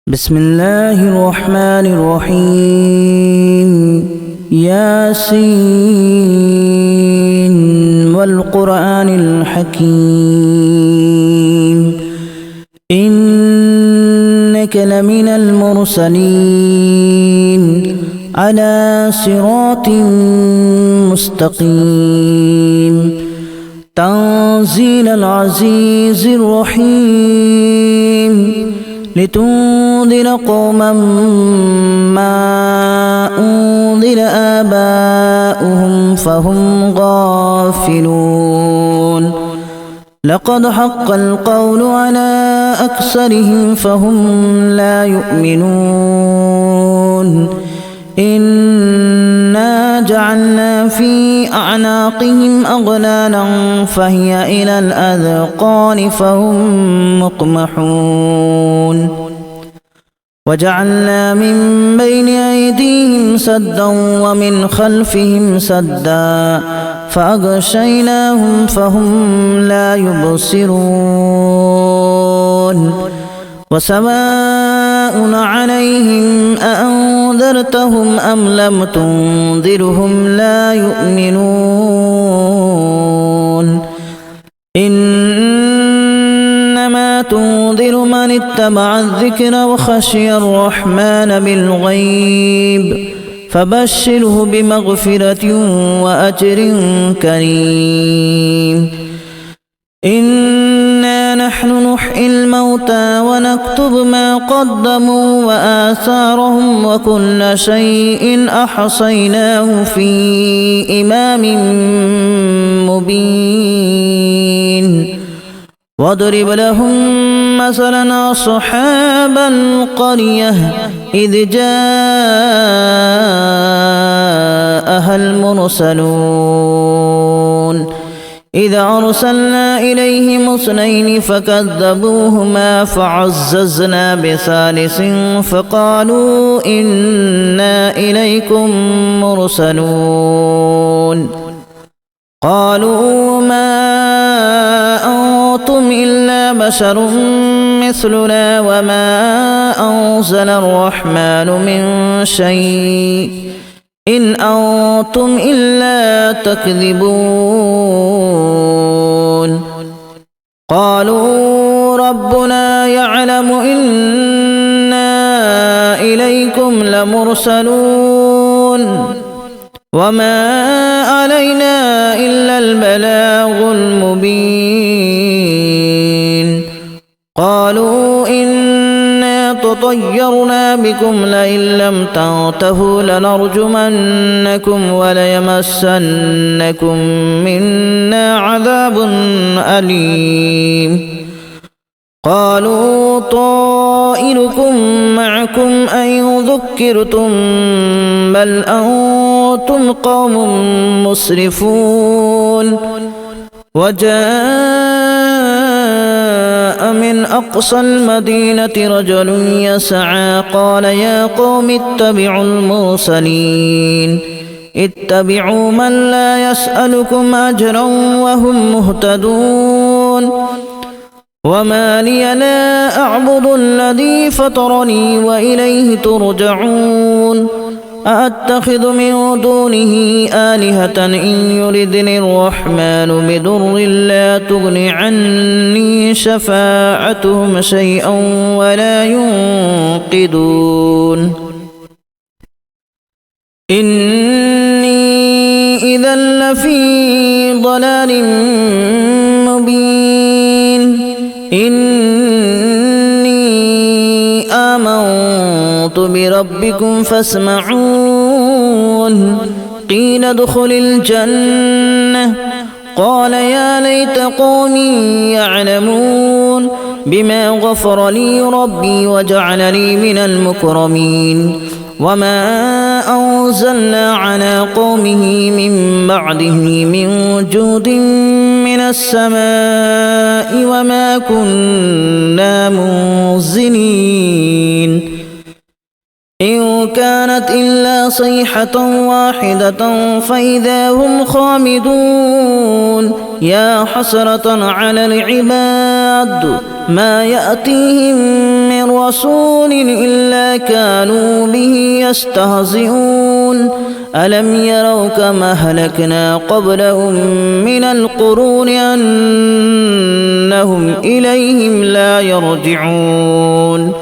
بسم الله الرحمن الرحيم ياسين والقرآن الحكيم إنك لمن المرسلين على صراط مستقيم تنزيل العزيز الرحيم لتنذر قوما ما أنذر آباؤهم فهم غافلون لقد حق القول على أكثرهم فهم لا يؤمنون إنا جعلنا في أعناقهم أغلالا فهي إلى الأذقان فهم مقمحون وجعلنا من بين أيديهم سدا ومن خلفهم سدا فأغشيناهم فهم لا يبصرون وسواء عليهم أأنذرتهم أم لم تنذرهم لا يؤمنون إنما تنذر من اتبع الذكر وخشي الرحمن بالغيب فبشره بمغفرة وأجر كريم إنا نحن نحيي الموتى ونكتب ما قدموا وآثارهم وكل شيء أحصيناه في إمام مبين واضرب لهم مثلا أصحاب القرية إذ جاءها المرسلون إذا أرسلنا إليهم اثنين فكذبوهما فعززنا بثالث فقالوا إنا إليكم مرسلون قالوا ما أنتم إلا بشر مثلنا وما أنزل الرحمن من شيء إن أنتم إلا تكذبون قالوا ربنا يعلم إنا إليكم لمرسلون وما علينا إلا البلاغ المبين قالوا إنا تطيرنا بكم لئن لم تنتهوا لنرجمنكم وليمسنكم منا عذاب أليم قالوا طائركم معكم أن ذكرتم بل أنتم قوم مسرفون وجاء من أقصى المدينة رجل يسعى قال يا قوم اتبعوا المرسلين اتبعوا من لا يسألكم أجرا وهم مهتدون وما لي لا أعبد الذي فطرني وإليه ترجعون أأتخذ من دونه آلهة إن يردني الرحمن بضر لا تغن عني شفاعتهم شيئا ولا ينقذون إني إذا لفي ضلال مبين إني آمنت بربكم فاسمعون قيل ادخل الجنة قال يا ليت قومي يعلمون بما غفر لي ربي وجعلني من المكرمين وما أنزلنا على قومه من بعده من جود من السماء وما كنا منزلين إن كانت إلا صيحة واحدة فإذا هم خامدون يا حسرة على العباد ما يأتيهم من رسول إلا كانوا به يستهزئون ألم يروا كما أهلكنا قبلهم من القرون أنهم إليهم لا يرجعون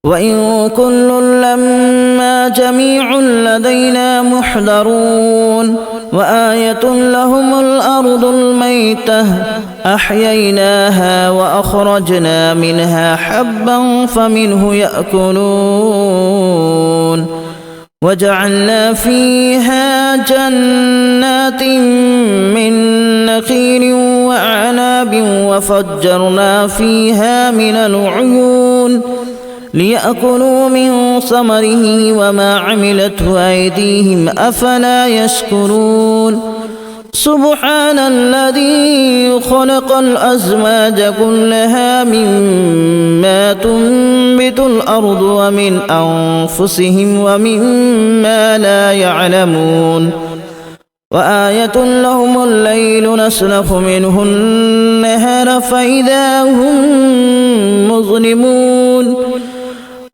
وإن كل لما جميع لدينا محضرون وآية لهم الأرض الميتة أحييناها وأخرجنا منها حبا فمنه يأكلون وجعلنا فيها جنات من نخيل وأعناب وفجرنا فيها من العيون ليأكلوا من ثمره وما عملته أيديهم أفلا يشكرون سبحان الذي خلق الأزواج كلها مما تنبت الأرض ومن أنفسهم ومما لا يعلمون وآية لهم الليل نسلخ منه النهار فإذا هم مظلمون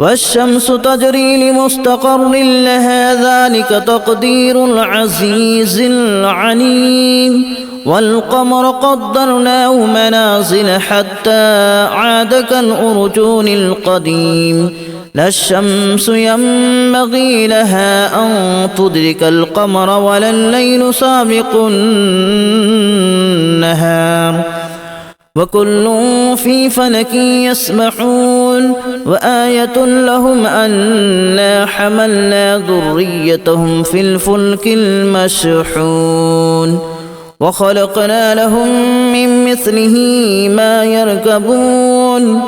والشمس تجري لمستقر لها ذلك تقدير العزيز العليم والقمر قدرناه منازل حتى عاد كالأرجون القديم لا الشمس ينبغي لها أن تدرك القمر ولا الليل سابق النهار وكل في فلك يسبحون وآية لهم أنا حملنا ذريتهم في الفلك المشحون وخلقنا لهم من مثله ما يركبون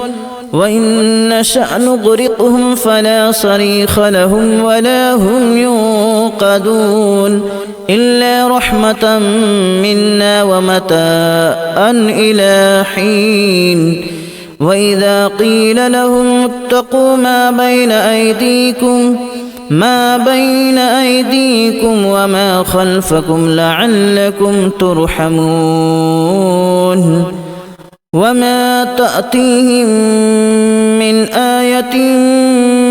وإن نشأ نغرقهم فلا صريخ لهم ولا هم ينقذون إلا رحمة منا ومتاعا إلى حين وإذا قيل لهم اتقوا ما بين أيديكم وما خلفكم لعلكم ترحمون وما تأتيهم من آية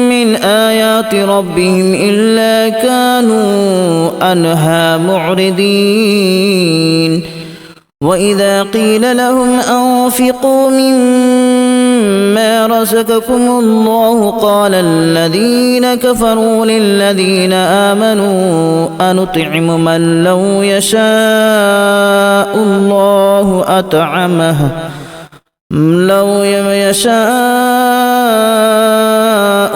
من آيات ربهم إلا كانوا عنها معرضين وإذا قيل لهم أنفقوا مما رزقكم الله قال الذين كفروا للذين آمنوا أنطعم من لو يشاء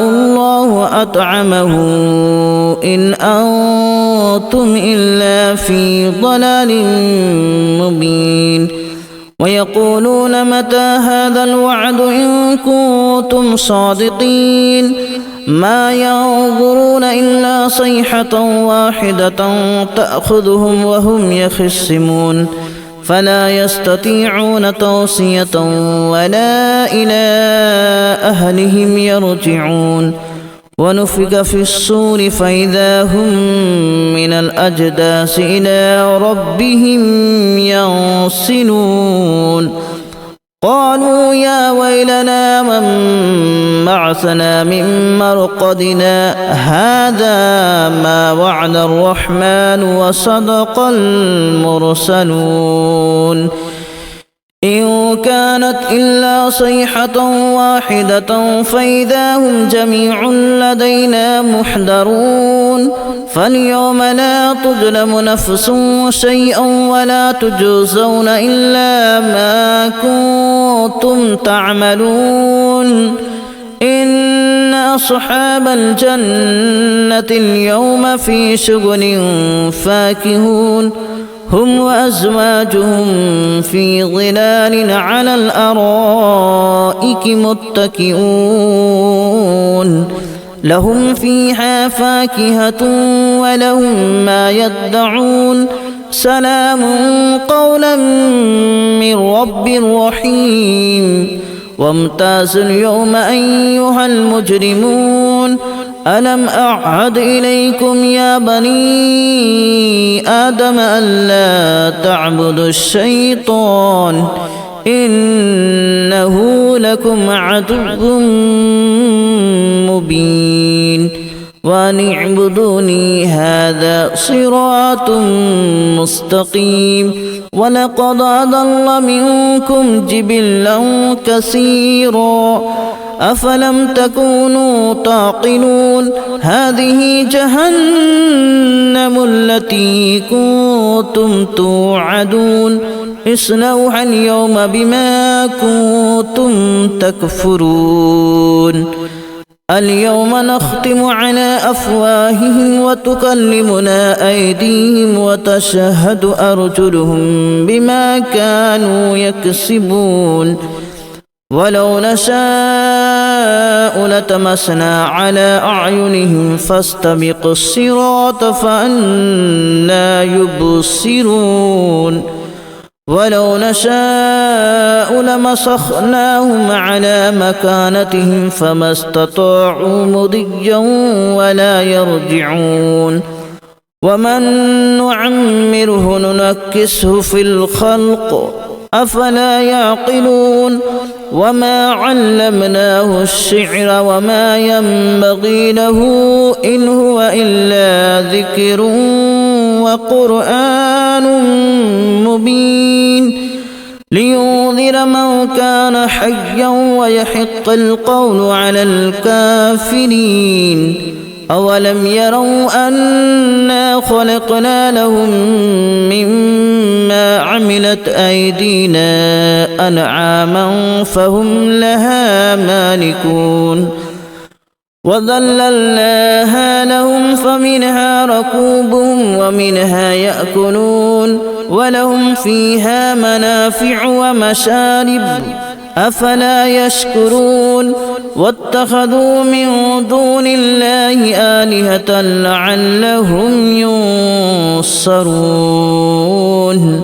الله أطعمه إن أنتم إلا في ضلال مبين ويقولون متى هذا الوعد إن كنتم صادقين ما ينظرون إلا صيحة واحدة تأخذهم وهم يخصمون فلا يستطيعون توصية ولا إلى أهلهم يرجعون ونفخ في الصور فإذا هم من الأجداث إلى ربهم ينسلون قالوا يا ويلنا من بعثنا من مرقدنا هذا ما وعد الرحمن وصدق المرسلون إن كانت إلا صيحة واحدة فإذا هم جميع لدينا محضرون فاليوم لا تظلم نفس شيئا ولا تجزون إلا ما كنتم تعملون إن أصحاب الجنة اليوم في شغل فاكهون هم وأزواجهم في ظلال على الأرائك متكئون لهم فيها فاكهة ولهم ما يدعون سلام قولا من رب رحيم وامتازوا اليوم أيها المجرمون ألم أعهد إليكم يا بني آدم ألا تعبدوا الشيطان إنه لكم عدو مبين وأن اعبدوني هذا صراط مستقيم ولقد أضل منكم جبلا كثيرا أفلم تكونوا تعقلون هذه جهنم التي كنتم توعدون اصلوها اليوم بما كنتم تكفرون اليوم نختم على أفواههم وتكلمنا أيديهم وتشهد أرجلهم بما كانوا يكسبون ولو نشاء لتمسنا على أعينهم فاستبقوا الصراط فأنى يبصرون ولو نشاء لمسخناهم على مكانتهم فما استطاعوا مضيا ولا يرجعون ومن نعمره ننكسه في الخلق أفلا يعقلون وما علمناه الشعر وما ينبغي له إن هو إلا ذكر وقرآن مبين لينذر من كان حيا ويحق القول على الكافرين أولم يروا أنا خلقنا لهم مما عملت أيدينا أنعاما فهم لها مالكون وذللناها لهم فمنها ركوبهم ومنها يأكلون ولهم فيها منافع ومشارب أفلا يشكرون واتخذوا من دون الله آلهة لعلهم ينصرون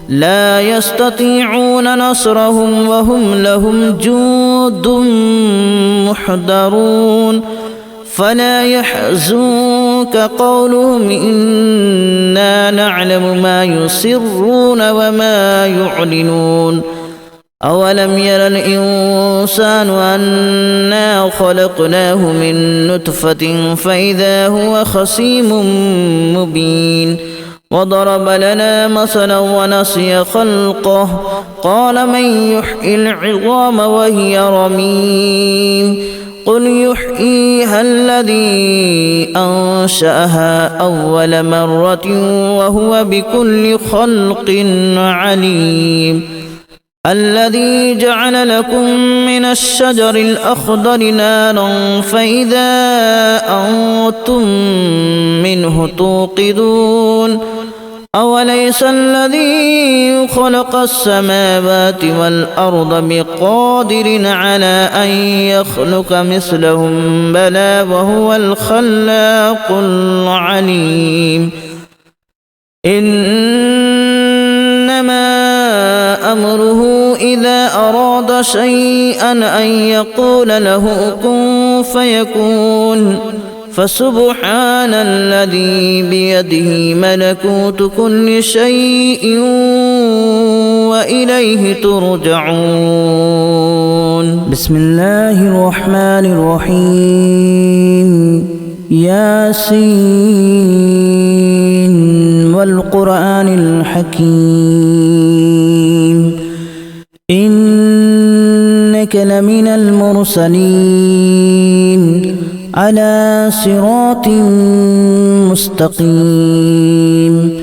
لا يستطيعون نصرهم وهم لهم جند محضرون فلا يحزنك قولهم إنا نعلم ما يسرون وما يعلنون أولم ير الإنسان أنا خلقناه من نطفة فإذا هو خصيم مبين وضرب لنا مثلا ونسي خلقه قال من يحيي العظام وهي رميم قل يحييها الذي أنشأها أول مرة وهو بكل خلق عليم الذي جعل لكم من الشجر الأخضر نارا فإذا أنتم منه توقدون أوليس الذي خلق السماوات والأرض بقادر على أن يخلق مثلهم بلى وهو الخلاق العليم إنما أمره إذا أراد شيئا أن يقول له كن فيكون فسبحان الذي بيده ملكوت كل شيء وإليه ترجعون بسم الله الرحمن الرحيم ياسين والقرآن الحكيم إنك لمن المرسلين على صراط مستقيم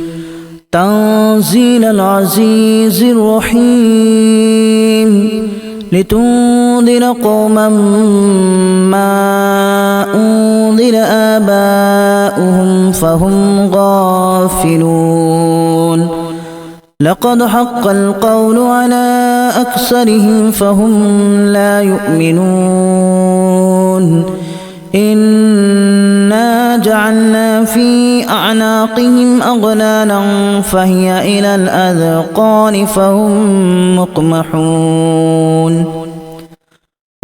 تنزيل العزيز الرحيم لتنذر قوما ما أنذر آباؤهم فهم غافلون لقد حق القول على أكثرهم فهم لا يؤمنون إنا جعلنا في أعناقهم أغلالا فهي إلى الأذقان فهم مقمحون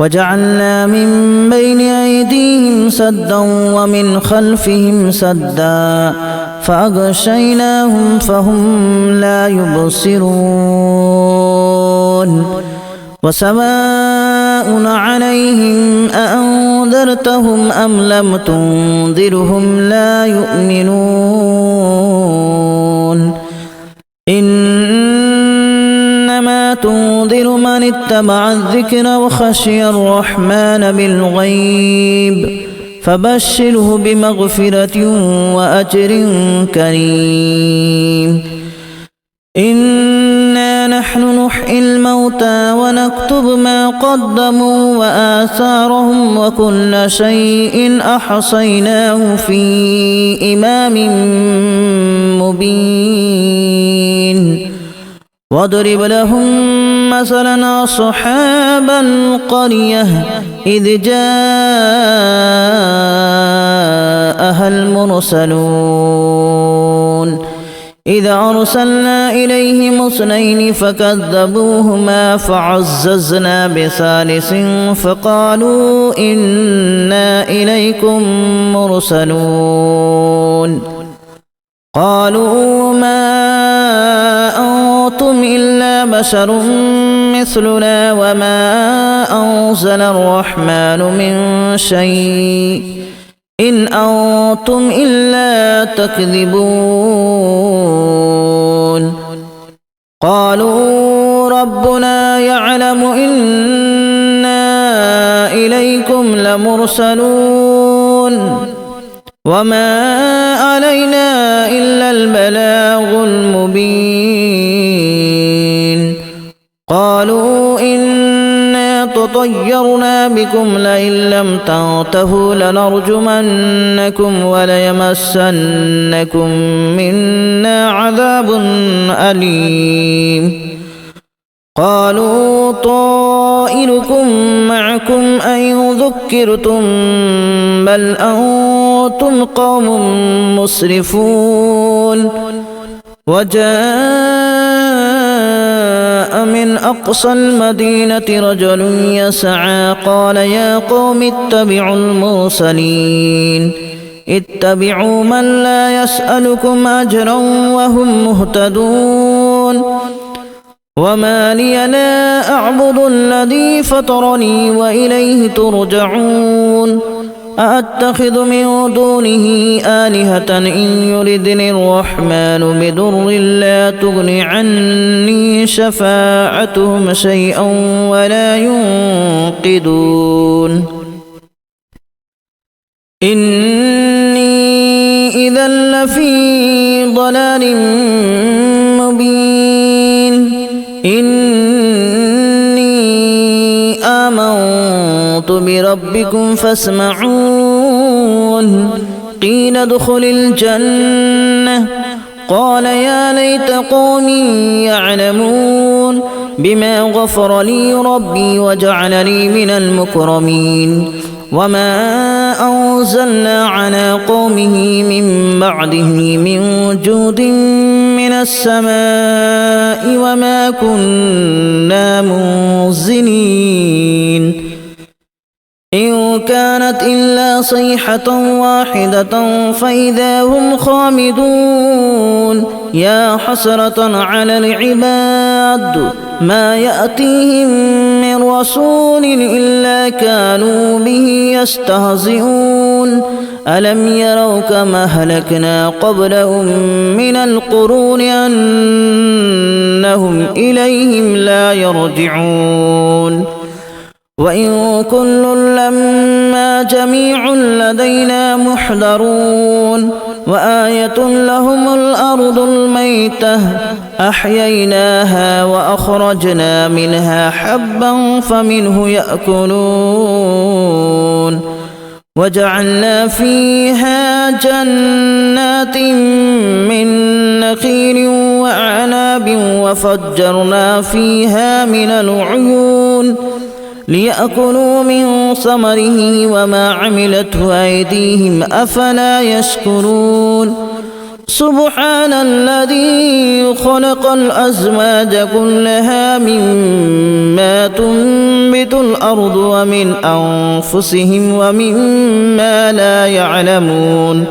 وجعلنا من بين أيديهم سدا ومن خلفهم سدا فأغشيناهم فهم لا يبصرون وسواء عليهم أأنذرتهم أم لم تنذرهم لا يؤمنون إنما تنذر من اتبع الذكر وخشي الرحمن بالغيب فبشره بمغفرة وأجر كريم إنا نحن نحيي الموتى ونكتب ما قدموا وآثارهم وكل شيء أحصيناه في إمام مبين واضرب لهم مثلا أصحاب القرية إذ جاءها المرسلون إذ أرسلنا إليهم اثنين فكذبوهما فعززنا بثالث فقالوا إنا إليكم مرسلون قالوا ما أنتم إلا بشر مثلنا وما أنزل الرحمن من شيء إن أنتم إلا تكذبون قالوا ربنا يعلم إنا إليكم لمرسلون وما علينا إلا البلاغ المبين قالوا إنا تطيرنا بكم لئن لم تنتهوا لنرجمنكم وليمسنكم منا عذاب أليم قالوا طائركم معكم أن ذكرتم بل أنتم قوم مسرفون وجاء من أقصى المدينة رجل يسعى قال يا قوم اتبعوا المرسلين اتبعوا من لا يسألكم أجرا وهم مهتدون وما لي لا أعبد الذي فطرني وإليه ترجعون أأتخذ من دونه آلهة إن يردني الرحمن بضر لا تغن عني شفاعتهم شيئا ولا ينقذون إني إذا لفي ضلال مبين إني آمنت بربكم فاسمعون قيل ادخل الجنة قال يا ليت قومي يعلمون بما غفر لي ربي وجعلني من المكرمين وما أنزلنا على قومه من بعده من جود من السماء وما كنا منزلين إن كانت إلا صيحة واحدة فإذا هم خامدون يا حسرة على العباد ما يأتيهم من رسول إلا كانوا به يستهزئون ألم يروا كما أهلكنا قبلهم من القرون أنهم إليهم لا يرجعون وإن كل لما جميع لدينا محضرون وآية لهم الأرض الميتة أحييناها وأخرجنا منها حبا فمنه يأكلون وجعلنا فيها جنات من نخيل وأعناب وفجرنا فيها من العيون ليأكلوا من ثمره وما عملته أيديهم أفلا يشكرون سبحان الذي خلق الأزواج كلها مما تنبت الأرض ومن أنفسهم ومما لا يعلمون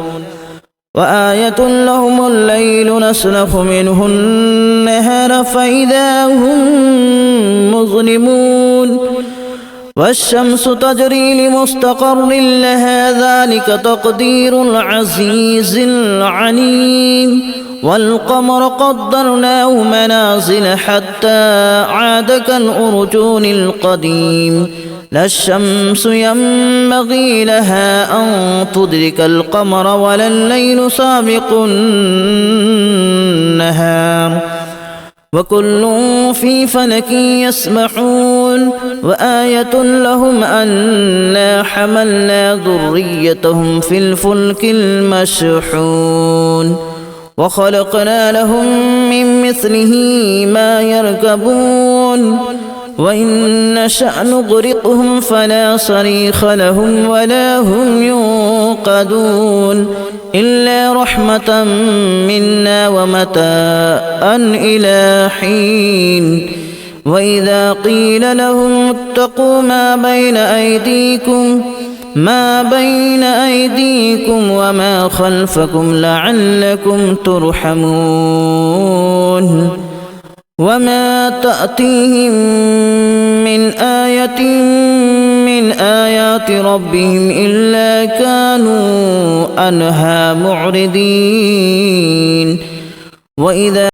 وآية لهم الليل نسلخ منه النهار فإذا هم مظلمون والشمس تجري لمستقر لها ذلك تقدير العزيز العليم والقمر قدرناه منازل حتى عاد كالأرجون القديم لا الشمس ينبغي لها أن تدرك القمر ولا الليل سابق النهار وكل في فلك يسبحون وآية لهم أنا حملنا ذريتهم في الفلك المشحون وخلقنا لهم من مثله ما يركبون وإن نشأ نغرقهم فلا صريخ لهم ولا هم ينقذون إلا رحمة منا ومتاعا إلى حين وإذا قيل لهم اتقوا ما بين أيديكم وما خلفكم لعلكم ترحمون وما تأتيهم من آية من آيات ربهم إلا كانوا عنها معرضين وإذا